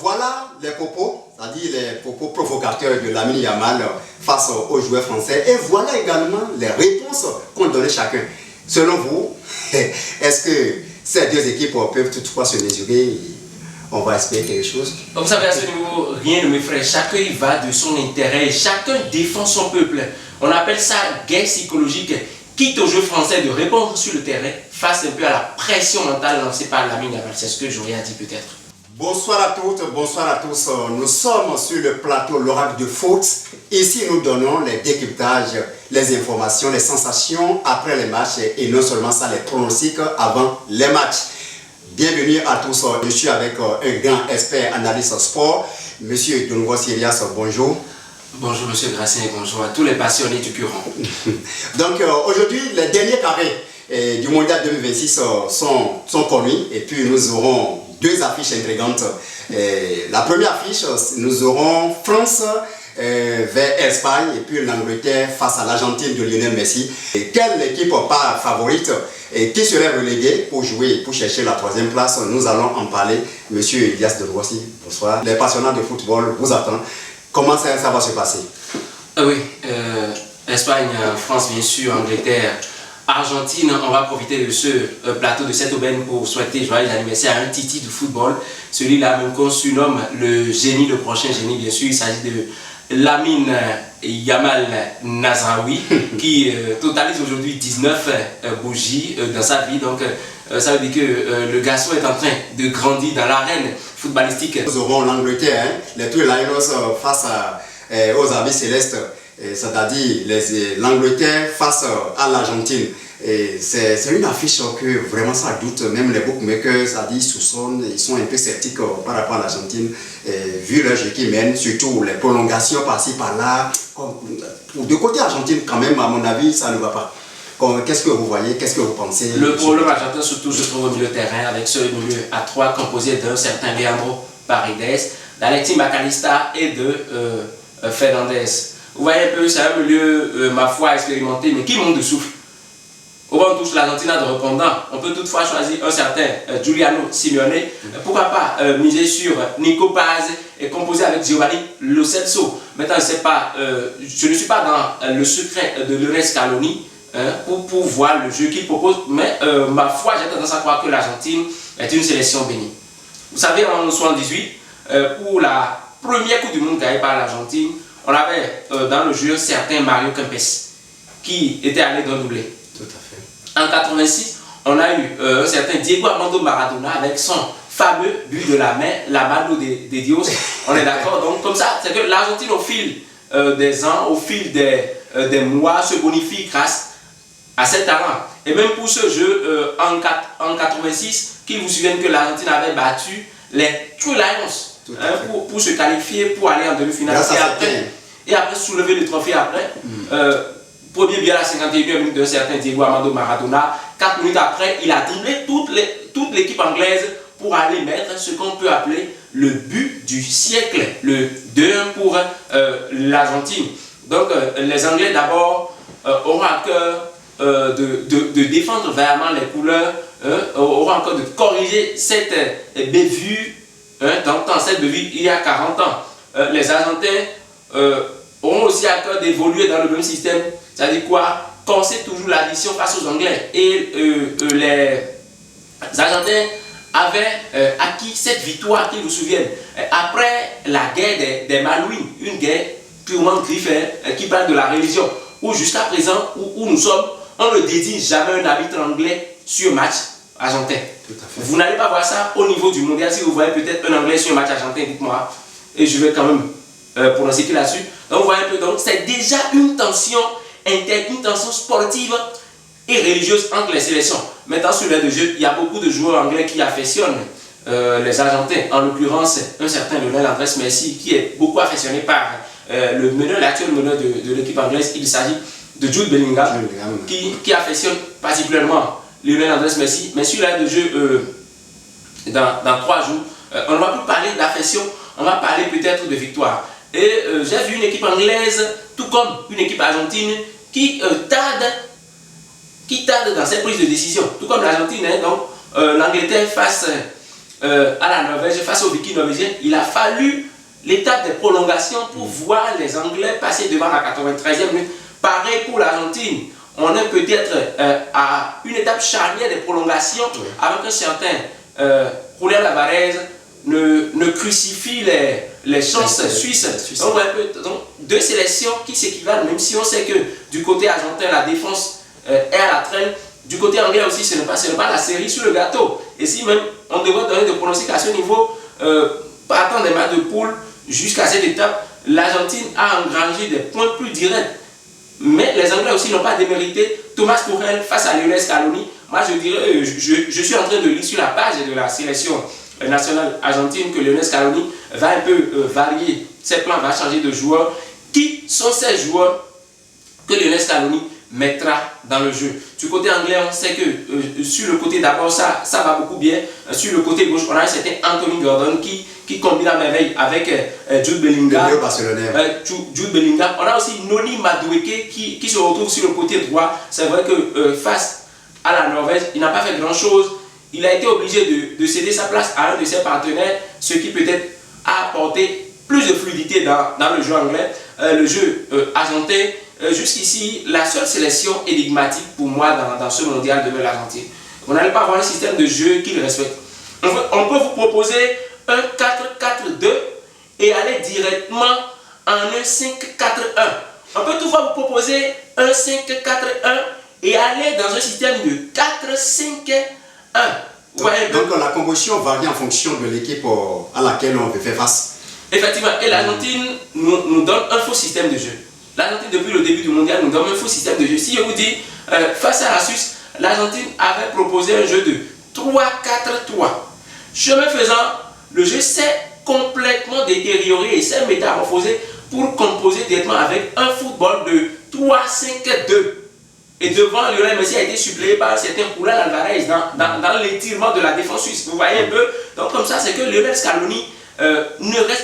voilà les propos, c'est-à-dire les propos provocateurs de Lamine Yamal face aux joueurs français. Et voilà également les réponses qu'ont donné chacun. Selon vous, est-ce que ces deux équipes peuvent toutefois se mesurer? On va espérer quelque chose. Vous savez, à ce niveau, rien ne m'effraie. Chacun y va de son intérêt. Chacun défend son peuple. On appelle ça guerre psychologique. Quitte aux joueurs français de répondre sur le terrain face un peu à la pression mentale lancée par Lamine Yamal. C'est ce que j'aurais à dire peut-être. Bonsoir à toutes, bonsoir à tous. Nous sommes sur le plateau L'Oracle de Foot. Ici, nous donnons les décryptages, les informations, les sensations après les matchs et non seulement ça, les pronostics avant les matchs. Bienvenue à tous. Je suis avec un grand expert analyste sport, Monsieur Donovo Sirias. Bonjour. Bonjour Monsieur Gracien et bonjour à tous les passionnés du Curon. Donc aujourd'hui, les derniers carrés du Mondial 2026 sont connus et puis nous aurons deux affiches intrigantes. La première affiche, nous aurons France vers Espagne et puis l'Angleterre face à l'Argentine de Lionel Messi. Et quelle équipe pas favorite et qui serait reléguée pour jouer, pour chercher la troisième place? Nous allons en parler. Monsieur Elias de Rossi, bonsoir. Les passionnés de football vous attendent. Comment ça va se passer? Oui, Espagne, France bien sûr, Angleterre, Argentine. On va profiter de ce plateau, de cette aubaine pour souhaiter joyeux anniversaire à un titi du football. Celui-là même qu'on surnomme le génie, le prochain génie bien sûr. Il s'agit de Lamine Yamal Nazraoui qui totalise aujourd'hui 19 bougies dans sa vie. Donc ça veut dire que le garçon est en train de grandir dans l'arène footballistique. Nous aurons l'Angleterre, les Three Lions face aux Amis Célestes, c'est-à-dire l'Angleterre face à l'Argentine. C'est une affiche que vraiment ça doute, même les bookmakers, c'est-à-dire ils sont un peu sceptiques par rapport à l'Argentine, vu leur jeu qui mène, surtout les prolongations par-ci par-là. De côté Argentine, quand même, à mon avis, ça ne va pas. Qu'est-ce que vous voyez, qu'est-ce que vous pensez? Le problème argentin surtout se trouve au milieu de terrain avec ce milieu à 3 composé d'un certain Leandro Paredes, d'Alexis McAllister et de Fernandez. Vous voyez un peu, c'est un milieu, ma foi, expérimenté, mais qui manque de souffle. Au banc touche l'Argentine a de répondants. On peut toutefois choisir un certain Giuliano Simeone. Pourquoi pas miser sur Nico Paz et composer avec Giovanni Lo Celso. Maintenant, je ne suis pas dans le secret de Lionel Scaloni pour voir le jeu qu'il propose, mais ma foi, j'ai tendance à croire que l'Argentine est une sélection bénie. Vous savez, en 1978, pour la première Coupe du Monde gagnée par l'Argentine, on avait dans le jeu certain Mario Kempes qui était allé dans le doublé. Tout à fait. En 86, on a eu un certain Diego Armando Maradona avec son fameux but de la main, la mano de Dios. On est d'accord? Donc comme ça, c'est que l'Argentine au fil des ans, au fil des mois, se bonifie grâce à cet talent. Et même pour ce jeu en 86, qu'il vous souvienne que l'Argentine avait battu les Three Lions pour se qualifier, pour aller en demi-finale. Et après soulever le trophée après. Premier but à la 51e minute d'un certain Diego Armando Maradona. 4 minutes après, il a dribblé toute l'équipe anglaise pour aller mettre ce qu'on peut appeler le but du siècle, le 2-1 pour l'Argentine. Donc les Anglais d'abord auront à cœur de défendre vraiment les couleurs, auront à cœur de corriger cette bévue, cette bévue il y a 40 ans. Les Argentins auront aussi à cœur d'évoluer dans le même système, c'est-à-dire quoi? Corser toujours l'addition face aux Anglais. Et les Argentins avaient acquis cette victoire, qu'ils vous souviennent, après la guerre des Malouines, une guerre purement griffe qui parle de la religion, où jusqu'à présent, où nous sommes, on ne désigne jamais un arbitre anglais sur match argentin. Vous n'allez pas voir ça au niveau du mondial. Si vous voyez peut-être un anglais sur un match argentin, dites-moi, et je vais quand même pronostiquer là-dessus. Donc vous voyez un peu, donc c'est déjà une tension interne, une tension sportive et religieuse entre les sélections. Maintenant sur l'aire de jeu, il y a beaucoup de joueurs anglais qui affectionnent les Argentins, en l'occurrence un certain Lionel Andrés Messi qui est beaucoup affectionné par l'actuel meneur de l'équipe anglaise. Il s'agit de Jude Bellingham qui affectionne particulièrement Lionel Andrés Messi. Mais sur l'aire de jeu, dans 3 jours, on ne va plus parler d'affection, on va parler peut-être de victoire. Et j'ai vu une équipe anglaise, tout comme une équipe argentine, qui tarde dans cette prise de décision. Tout comme l'Argentine, donc l'Angleterre face à la Norvège face aux Vikings norvégiens, il a fallu l'étape des prolongations pour voir les Anglais passer devant la 93e minute. Pareil pour l'Argentine. On est peut-être à une étape charnière des prolongations avant qu'un certain Julián Álvarez ne crucifie les chances suisses. Donc, deux sélections qui s'équivalent, même si on sait que du côté argentin, la défense est à la traîne. Du côté anglais aussi, ce n'est pas la série sur le gâteau. Et si même on devrait donner des pronostics à ce niveau, partant des matchs de poule jusqu'à cette étape, l'Argentine a engrangé des points plus directs. Mais les Anglais aussi n'ont pas démérité. Thomas Tuchel face à Lionel Scaloni, moi je dirais, je suis en train de lire sur la page de la sélection nationale argentine que Lionel Scaloni va un peu varier ses plans, va changer de joueurs. Qui sont ces joueurs que Lionel Scaloni mettra dans le jeu? Du côté anglais, on sait que sur le côté d'abord, ça va beaucoup bien. Sur le côté gauche, on a un certain Anthony Gordon qui combine à merveille avec Jude Bellingham. Jude Bellingham. On a aussi Noni Madueke qui se retrouve sur le côté droit. C'est vrai que face à la Norvège, il n'a pas fait grand-chose. Il a été obligé de céder sa place à un de ses partenaires, ce qui peut-être a apporté plus de fluidité dans le jeu anglais. Le jeu argentin, jusqu'ici, la seule sélection énigmatique pour moi dans ce mondial demeure l'Argentine. Vous n'allez pas avoir un système de jeu qu'il respecte. On peut vous proposer un 4-4-2 et aller directement en un 5-4-1. On peut toutefois vous proposer un 5-4-1 et aller dans un système de 4-5-1. Donc la composition varie en fonction de l'équipe à laquelle on veut faire face. Effectivement, et l'Argentine nous donne un faux système de jeu. L'Argentine, depuis le début du mondial, nous donne un faux système de jeu. Si je vous dis, face à la Suisse, l'Argentine avait proposé un jeu de 3-4-3. Chemin faisant, le jeu s'est complètement détérioré et s'est métamorphosé pour composer directement avec un football de 3-5-2. Et devant, Lionel Messi a été suppléé par un certain Julián Álvarez dans l'étirement de la défense suisse. Vous voyez un peu? Donc comme ça, c'est que Lionel Scaloni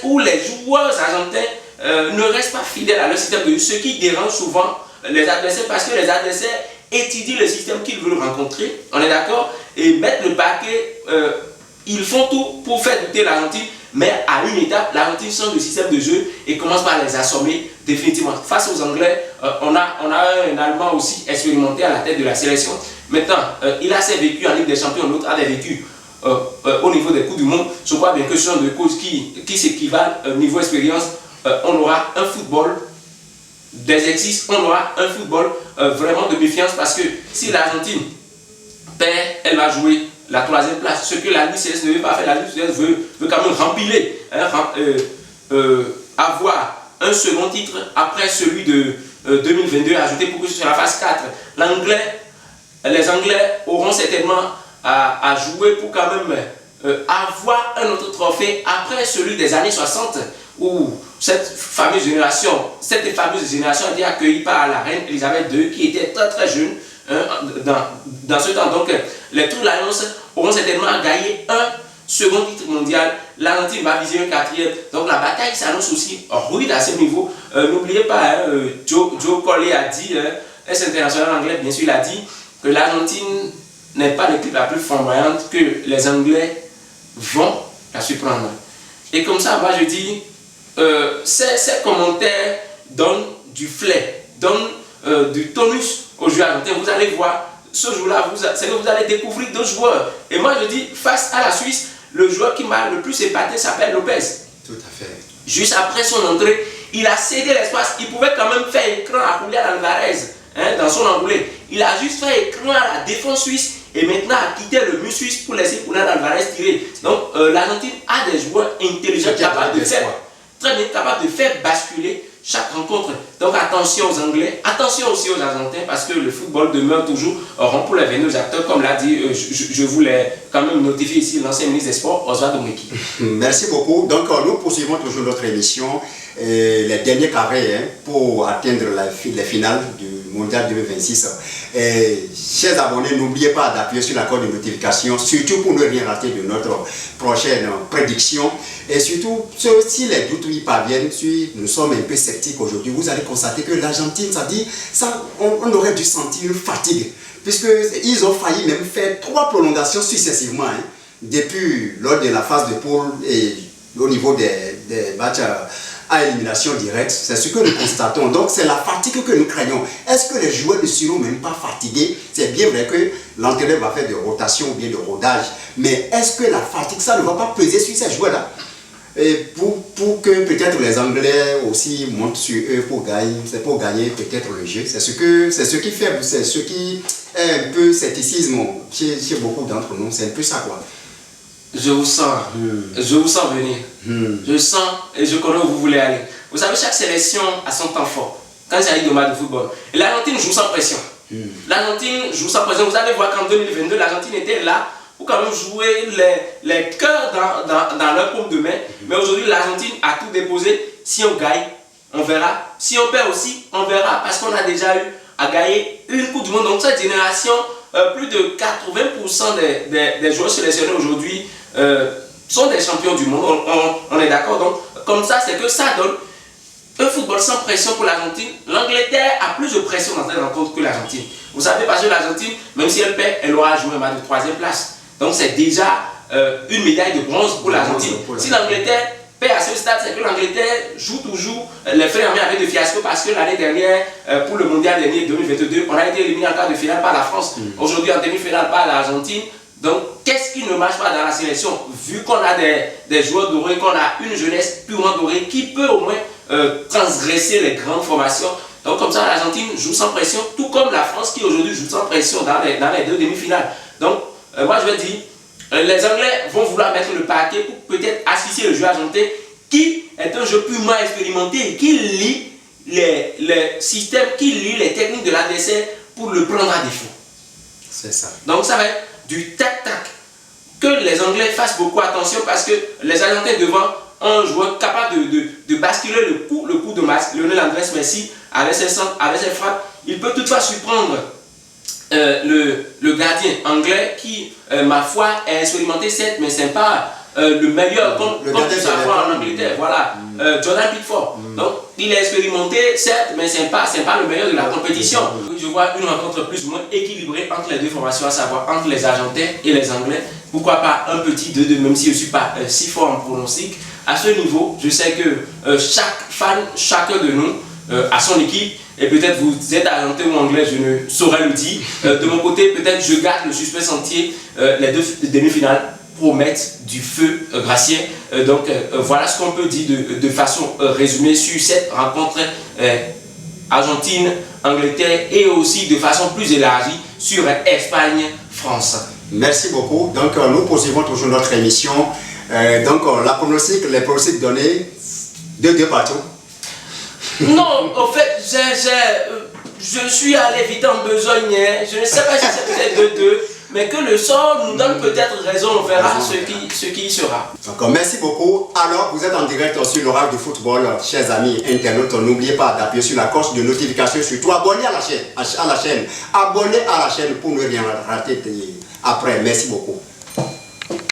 ou les joueurs argentins ne restent pas fidèles à leur système de jeu, ce qui dérange souvent les adversaires parce que les adversaires étudient le système qu'ils veulent rencontrer, on est d'accord, et mettent le paquet, ils font tout pour faire douter l'Argentine, mais à une étape, l'Argentine change de système de jeu et commence par les assommer définitivement. Face aux Anglais, on a un Allemand aussi expérimenté à la tête de la sélection. Maintenant, il a ses vécus en Ligue des Champions, l'autre a des vécus au niveau des Coupes du Monde. Je crois bien que ce sont deux causes qui s'équivalent niveau expérience. On aura un football des exercices, on aura un football vraiment de méfiance parce que si l'Argentine perd, elle va jouer la 3e place. Ce que la Ligue ne veut pas faire, la Ligue veut quand même rempiler, avoir un second titre après celui de 2022 ajouté pour que ce soit la phase 4. Les Anglais auront certainement à jouer pour quand même avoir un autre trophée après celui des années 60 où cette fameuse génération a été accueillie par la reine Elisabeth II qui était très très jeune dans ce temps. Donc les True Lions auront certainement à gagner un second titre mondial. L'Argentine va viser un 4e. Donc la bataille s'annonce aussi rude à ce niveau. N'oubliez pas, Joe Collet a dit, ex-international anglais bien sûr, il a dit que l'Argentine n'est pas l'équipe la plus flamboyante, que les Anglais vont la surprendre. Et comme ça, moi je dis, ces commentaires donnent du flair, donnent du tonus aux joueurs argentins. Vous allez voir, ce jour-là, c'est que vous allez découvrir d'autres joueurs. Et moi je dis, face à la Suisse, le joueur qui m'a le plus épaté s'appelle Lopez. Tout à fait. Juste après son entrée, il a cédé l'espace. Il pouvait quand même faire écran à Julián Álvarez dans son enroulé. Il a juste fait écran à la défense suisse et maintenant a quitté le mur suisse pour laisser Julián Álvarez tirer. Donc l'Argentine a des joueurs intelligents capables de faire basculer chaque rencontre. Donc attention aux Anglais, attention aussi aux Argentins parce que le football demeure toujours rond pour les 22 acteurs, comme l'a dit, je voulais quand même notifier ici l'ancien ministre des Sports, Oswald Domeki. Merci beaucoup. Donc nous poursuivons toujours notre émission, les derniers carrés pour atteindre les finales du Mondial 2026. Chers abonnés, n'oubliez pas d'appuyer sur la cloche de notification, surtout pour ne rien rater de notre prochaine prédiction. Et surtout, si les doutes y parviennent, si nous sommes un peu sceptiques aujourd'hui, vous allez constater que l'Argentine, on aurait dû sentir une fatigue, puisqu'ils ont failli même faire 3 prolongations successivement. depuis lors de la phase de poule et au niveau des matchs à élimination directe, c'est ce que nous constatons. Donc c'est la fatigue que nous craignons. Est-ce que les joueurs ne seront même pas fatigués? C'est bien vrai que l'entraîneur va faire de rotation ou bien de rodage, mais est-ce que la fatigue, ça ne va pas peser sur ces joueurs-là? Et pour que peut-être les Anglais aussi montent sur eux pour gagner, c'est pour gagner peut-être le jeu. C'est ce qui fait, c'est ce qui est un peu scepticisme chez beaucoup d'entre nous. C'est un peu ça quoi. Je vous sens venir. Je sens et je connais où vous voulez aller. Vous savez, chaque sélection a son temps fort. Quand il s'agit de match de football. Et l'Argentine joue sans pression. L'Argentine joue sans pression. Vous allez voir qu'en 2022, l'Argentine était là pour quand même jouer les cœurs dans leur paume de main. Mais aujourd'hui, l'Argentine a tout déposé. Si on gagne, on verra. Si on perd aussi, on verra. Parce qu'on a déjà eu à gagner une Coupe du Monde. Donc cette génération, plus de 80% des joueurs sélectionnés aujourd'hui sont des champions du monde. On est d'accord. Donc comme ça, c'est que ça donne un football sans pression pour l'Argentine. L'Angleterre a plus de pression dans cette rencontre que l'Argentine. Vous savez, parce que l'Argentine, même si elle perd, elle aura joué un match de 3e place. Donc c'est déjà une médaille de bronze pour l'Argentine. Si l'Angleterre perd à ce stade, c'est que l'Angleterre joue toujours les frères en main avec de fiasco, parce que l'année dernière, pour le mondial dernier 2022, on a été éliminé en quart de finale par la France. Aujourd'hui en demi-finale par l'Argentine. Donc qu'est-ce qui ne marche pas dans la sélection? Vu qu'on a des joueurs dorés, qu'on a une jeunesse purement dorée qui peut au moins transgresser les grandes formations. Donc comme ça, l'Argentine joue sans pression, tout comme la France qui aujourd'hui joue sans pression dans les deux demi-finales. Donc moi je vais dire, les Anglais vont vouloir mettre le paquet pour peut-être assister le jeu argentin, qui est un jeu purement expérimenté, qui lit les systèmes, qui lit les techniques de l'adversaire pour le prendre à défaut. C'est ça. Donc ça va être du tac-tac. Que les Anglais fassent beaucoup attention, parce que les Argentins devant un joueur capable de basculer le coup de masse, Lionel Andrés Messi, avec ses centres, avec ses frappes, il peut toutefois surprendre le gardien anglais qui, ma foi, est expérimenté, certes, mais c'est pas le meilleur, comme tu sais en Angleterre. Voilà, Jordan Pickford. Donc, il est expérimenté, certes, mais c'est pas le meilleur de la compétition. Je vois une rencontre plus ou moins équilibrée entre les deux formations, à savoir entre les Argentins et les Anglais. Pourquoi pas un petit 2-2, même si je ne suis pas si fort en pronostic. À ce niveau, je sais que chaque fan, chacun de nous, a son équipe. Et peut-être vous êtes argentin ou anglais, je ne saurais le dire. De mon côté, peut-être je garde le suspense entier. Les deux demi-finales promettent du feu gracieux. Donc voilà ce qu'on peut dire de façon résumée sur cette rencontre Argentine-Angleterre, et aussi de façon plus élargie sur Espagne-France. Merci beaucoup. Donc nous poursuivons toujours notre émission. Donc les pronostics donnés, 2-2 partout. Non, en fait, je suis allé vite en besogne. Je ne sais pas si c'est peut-être 2-2, mais que le sort nous donne peut-être raison, on verra ce qui y sera. D'accord, merci beaucoup. Alors, vous êtes en direct sur l'Oracle du football, chers amis internautes. N'oubliez pas d'appuyer sur la cloche de notification, surtout abonnez à la chaîne. Abonnez à la chaîne pour ne rien rater après. Merci beaucoup.